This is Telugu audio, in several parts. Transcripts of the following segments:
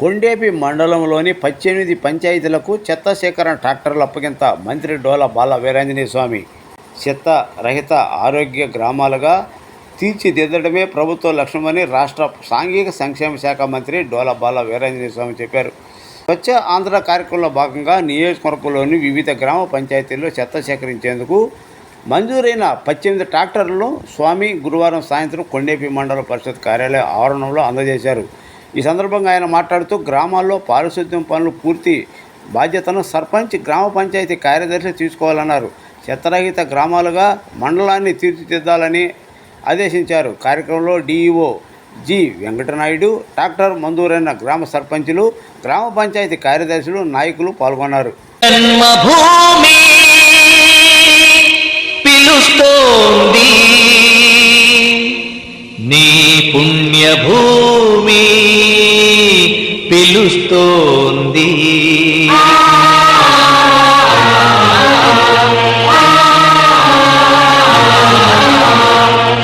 కొండేపి మండలంలోని 18 పంచాయతీలకు చెత్త సేకరణ ట్రాక్టర్ల అప్పగింత. మంత్రి డోలా బాల వీరాంజనేయ స్వామి. చెత్త రహిత ఆరోగ్య గ్రామాలుగా తీర్చిదిద్దడమే ప్రభుత్వ లక్ష్యమని రాష్ట్ర సాంఘిక సంక్షేమ శాఖ మంత్రి డోలా బాల వీరాంజనేయ స్వామి చెప్పారు. స్వచ్ఛ ఆంధ్ర కార్యక్రమంలో భాగంగా నియోజకవర్గంలోని వివిధ గ్రామ పంచాయతీల్లో చెత్త సేకరించేందుకు మంజూరైన 18 ట్రాక్టర్లను స్వామి గురువారం సాయంత్రం కొండేపి మండల పరిషత్ కార్యాలయ ఆవరణంలో అందజేశారు. ఈ సందర్భంగా ఆయన మాట్లాడుతూ గ్రామాల్లో పారిశుద్ధ్యం పనులు పూర్తి బాధ్యతను సర్పంచ్, గ్రామ పంచాయతీ కార్యదర్శి తీసుకోవాలన్నారు. చెత్తరహిత గ్రామాలుగా మండలాన్ని తీర్చిదిద్దాలని ఆదేశించారు. కార్యక్రమంలో డిఈఓ జి వెంకటనాయుడు, ట్రాక్టర్ మంజూరైన గ్రామ సర్పంచులు, గ్రామ పంచాయతీ కార్యదర్శులు, నాయకులు పాల్గొన్నారు. జన్మభూమి పిలుస్తోంది, నీ పుణ్యభూమి పిలుస్తోంది.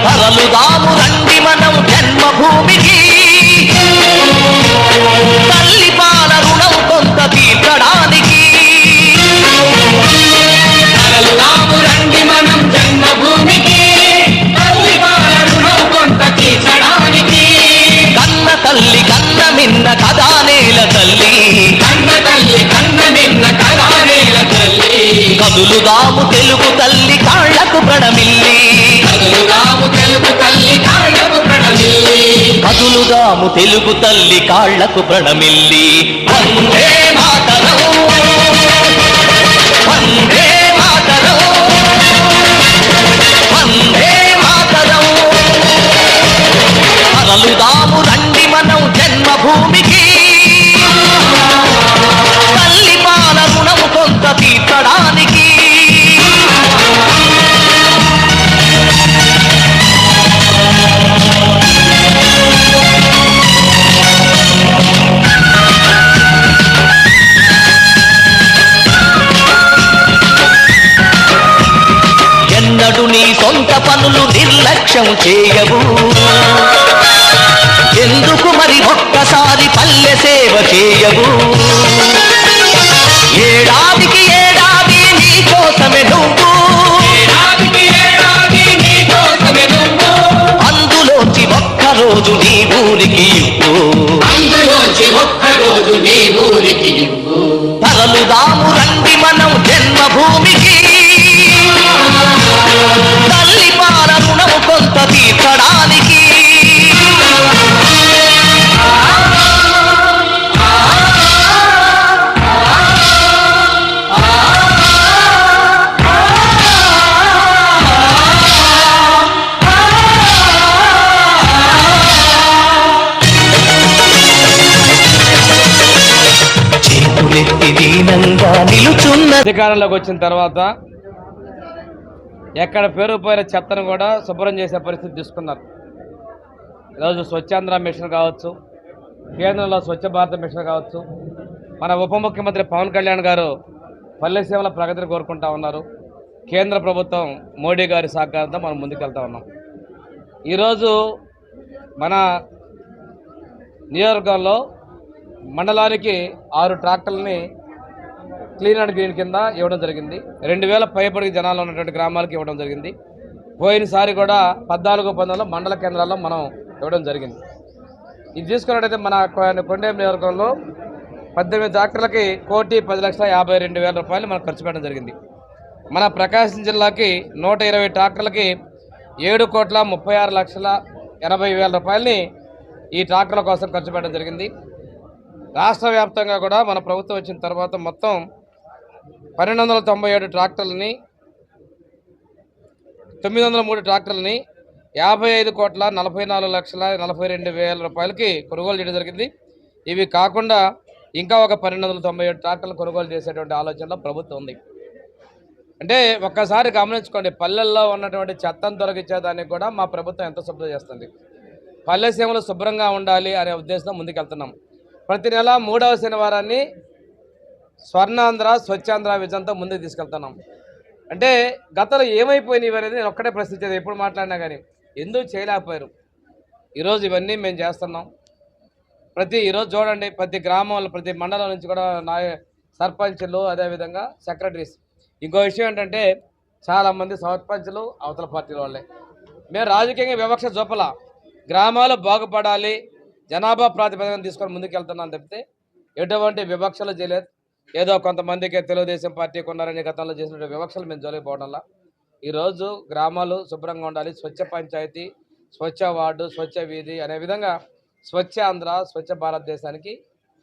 తరలుదాము రండి మనం జన్మభూమికి, తల్లి పాల రుణం కొంత తీర్చడానికి. తరలుదాము రండి మనం జన్మభూమికి, తల్లి పాల రుణం కొంత తీర్చడానికి. కన్న తల్లి కన్న మిన్న కదా నేల తల్లి, కన్న తల్లి కన్న మిన్న కదా నేల తల్లి. కదులుదాము తెలుగు తల్లి కాళ్లకు ప్రణమిల్లి, కదులుదాము తెలుగు తల్లి కాళ్లకు ప్రణమిల్లి, కదులుదాము తెలుగు తల్లి కాళ్లకు ప్రణమిల్లి. వందే మాతరం, వందే మాతరం, వందే మాతరం. తరలుదాము రండి మనం జన్మభూమికి, తల్లి పాల రుణం కొంత తీర్చడానికి. ఎన్నడు నీ సొంత పనులు నిర్లక్ష్యం చేయవు, ఎందుకు మరి ఒక్కసారి పల్లె సేవ చేయవు. ఏడాదికి ఏడాది నీ కోసమే నువ్వు, ఏడాదికి ఏడాది నీ కోసమే నువ్వు. అందులోంచి ఒక్కరోజు నీ ఊరికి ఇవ్వు, అందులోంచి ఒక్కరోజు నీ ఊరికి ఇవ్వు. తరలుదాము రండి మనం జన్మభూమికి, తల్లి పాల రుణం కొంత తీర్చడానికి. అధికారంలోకి వచ్చిన తర్వాత ఎక్కడ పేరుపోయిన చెత్తను కూడా శుభ్రం చేసే పరిస్థితి తీసుకున్నారు. ఈరోజు స్వచ్ఛాంధ్ర మిషన్ కావచ్చు, కేంద్రంలో స్వచ్ఛ భారత్ మిషన్ కావచ్చు, మన ఉప ముఖ్యమంత్రి పవన్ కళ్యాణ్ గారు పల్లె సేవల ప్రగతిని కోరుకుంటా ఉన్నారు. కేంద్ర ప్రభుత్వం మోడీ గారి సహకారంతో మనం ముందుకెళ్తా ఉన్నాం. ఈరోజు మన నియోజకవర్గంలో మండలానికి 6 ట్రాక్టర్లని క్లీన్ అండ్ గ్రీన్ కింద ఇవ్వడం జరిగింది. 2000 పైబడికి జనాలు ఉన్నటువంటి గ్రామాలకు ఇవ్వడం జరిగింది. పోయినసారి కూడా 14-15 మండల కేంద్రాల్లో మనం ఇవ్వడం జరిగింది. ఇది తీసుకున్నట్టయితే మన కొండేపి నియోజకవర్గంలో 18 ట్రాక్టర్లకి 1,10,52,000 రూపాయలు మనం ఖర్చు పెట్టడం జరిగింది. మన ప్రకాశం జిల్లాకి 120 ట్రాక్టర్లకి 7,36,80,000 రూపాయలని ఈ ట్రాక్టర్ల కోసం ఖర్చు పెట్టడం జరిగింది. రాష్ట్ర వ్యాప్తంగా కూడా మన ప్రభుత్వం వచ్చిన తర్వాత మొత్తం 1,297 ట్రాక్టర్లని, 903 ట్రాక్టర్లని 55,44,42,000 రూపాయలకి కొనుగోలు చేయడం జరిగింది. ఇవి కాకుండా ఇంకా ఒక 1,297 ట్రాక్టర్లు కొనుగోలు చేసేటువంటి ఆలోచనలో ప్రభుత్వం ఉంది. అంటే ఒక్కసారి గమనించుకోండి, పల్లెల్లో ఉన్నటువంటి చెత్తను తొలగించేదానికి కూడా మా ప్రభుత్వం ఎంత శుభ్రం చేస్తుంది. పల్లె సీమలు శుభ్రంగా ఉండాలి అనే ఉద్దేశంతో ముందుకెళ్తున్నాం. ప్రతి నెల 3వ శనివారాన్ని స్వర్ణాంధ్ర స్వచ్ఛాంధ్ర విజన్తో ముందుకు తీసుకెళ్తున్నాం. అంటే గతంలో ఏమైపోయినాయి అనేది నేను ఒక్కటే ప్రశ్నించేది, ఎప్పుడు మాట్లాడినా కానీ ఎందుకు చేయలేకపోయారు. ఈరోజు ఇవన్నీ మేము చేస్తున్నాం. ఈరోజు చూడండి ప్రతి గ్రామంలో ప్రతి మండలం నుంచి కూడా సర్పంచ్లు అదేవిధంగా సెక్రటరీస్. ఇంకో విషయం ఏంటంటే చాలామంది సర్పంచ్లు అవతల పార్టీల వాళ్ళే. మేము రాజకీయంగా వివక్ష చూపల, గ్రామాలు బాగుపడాలి జనాభా ప్రాతిపదికన తీసుకొని ముందుకెళ్తున్నాను తప్పితే ఎటువంటి వివక్షలు చేయలేదు. ఏదో కొంతమందికి తెలుగుదేశం పార్టీకి ఉన్నారని గతంలో చేసినటువంటి వివక్షలు మేము జోలిపోవడంలా ఈరోజు గ్రామాలు శుభ్రంగా ఉండాలి, స్వచ్ఛ పంచాయతీ, స్వచ్ఛ వార్డు, స్వచ్ఛ వీధి అనే విధంగా స్వచ్ఛ ఆంధ్ర, స్వచ్ఛ భారతదేశానికి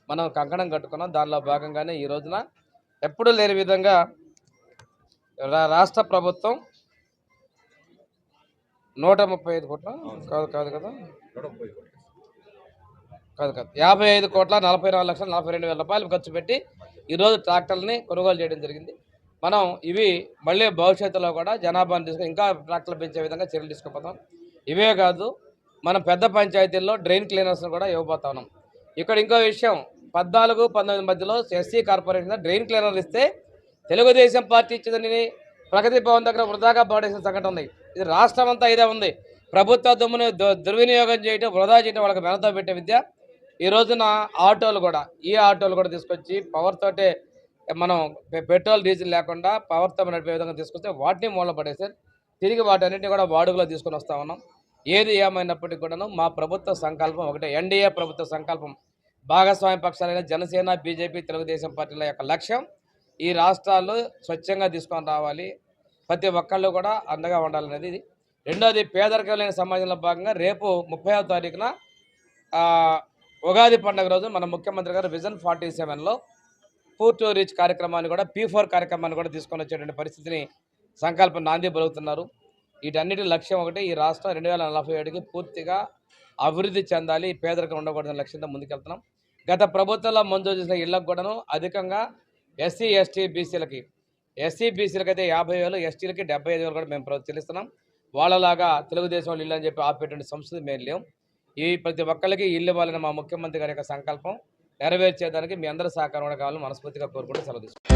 మనం కంకణం కట్టుకున్నాం. దానిలో భాగంగానే ఈ రోజున ఎప్పుడూ లేని విధంగా రాష్ట్ర ప్రభుత్వం 135 కోట్ల కాదు కదా 55 కోట్ల 44,42,000 రూపాయలు ఖర్చు పెట్టి ఈరోజు ట్రాక్టర్లని కొనుగోలు చేయడం జరిగింది. మనం ఇవి మళ్ళీ భవిష్యత్తులో కూడా జనాభాను తీసుకొని ఇంకా ట్రాక్టర్లు పెంచే విధంగా చర్యలు తీసుకుపోతాం. ఇవే కాదు, మనం పెద్ద పంచాయతీల్లో డ్రైన్ క్లీనర్స్ని కూడా ఇవ్వబోతా ఉన్నాం. ఇక్కడ ఇంకో విషయం, 14-19 మధ్యలో ఎస్సీ కార్పొరేషన్ డ్రైన్ క్లీనర్ ఇస్తే తెలుగుదేశం పార్టీ ఇచ్చిందని ప్రగతి భవన్ దగ్గర వృధాగా పాడేసిన సంఘటన ఉంది. ఇది రాష్ట్రం అంతా ఇదే ఉంది. ప్రభుత్వ దొమ్మును దుర్వినియోగం చేయడం, వృధా చేయడం వాళ్ళకి మెనతో పెట్టే విద్య. ఈ రోజున ఆటోలు కూడా తీసుకొచ్చి పవర్ తోటే మనం పెట్రోల్ డీజిల్ లేకుండా పవర్తో నడిపే విధంగా తీసుకొస్తే వాటిని మూల పడేసారు. తిరిగి వాటన్నిటిని కూడా వాడుకలో తీసుకొని వస్తూ ఉన్నాం. ఏది ఏమైనప్పటికీ కూడాను మా ప్రభుత్వ సంకల్పం ఒకటే, ఎన్డీఏ ప్రభుత్వ సంకల్పం. భాగస్వామ్య పక్షాలైన జనసేన, బీజేపీ, తెలుగుదేశం పార్టీల యొక్క లక్ష్యం ఈ రాష్ట్రాల్లో స్వచ్ఛంగా తీసుకొని రావాలి, ప్రతి ఒక్కళ్ళు కూడా అండగా ఉండాలనేది ఇది. రెండోది, పేదరికం లేని సమాజంలో భాగంగా రేపు 30వ తారీఖున ఉగాది పండుగ రోజు మన ముఖ్యమంత్రి గారు విజన్ 47లో పూర్ టు రీచ్ కార్యక్రమాన్ని కూడా P4 కార్యక్రమాన్ని కూడా తీసుకొని వచ్చేటువంటి పరిస్థితిని సంకల్పం నాంది పలుకుతున్నారు. వీటన్నిటి లక్ష్యం ఒకటి, ఈ రాష్ట్రం 2047కి పూర్తిగా అభివృద్ధి చెందాలి, పేదరికం ఉండకూడదని లక్ష్యంతో ముందుకెళ్తున్నాం. గత ప్రభుత్వంలో మంజూరు చేసిన ఇళ్లకు కూడాను అధికంగా ఎస్సీ, ఎస్టీ, బీసీలకి అయితే 50,000, ఎస్టీలకి 75,000 కూడా మేము చెల్లిస్తున్నాం. వాళ్ళలాగా తెలుగుదేశం వాళ్ళు ఇల్లు అని చెప్పి ఆపేటువంటి సంస్కృతి మేము లేవు. ఈ ప్రతి ఒక్కరికి ఇల్లు ఇవ్వాలని మా ముఖ్యమంత్రి గారి యొక్క సంకల్పం నెరవేర్చేదానికి మీ అందరి సహకారం కూడా కావాలని మనస్ఫూర్తిగా కోరుకుంటూ సెలవు తీసుకుంటాం.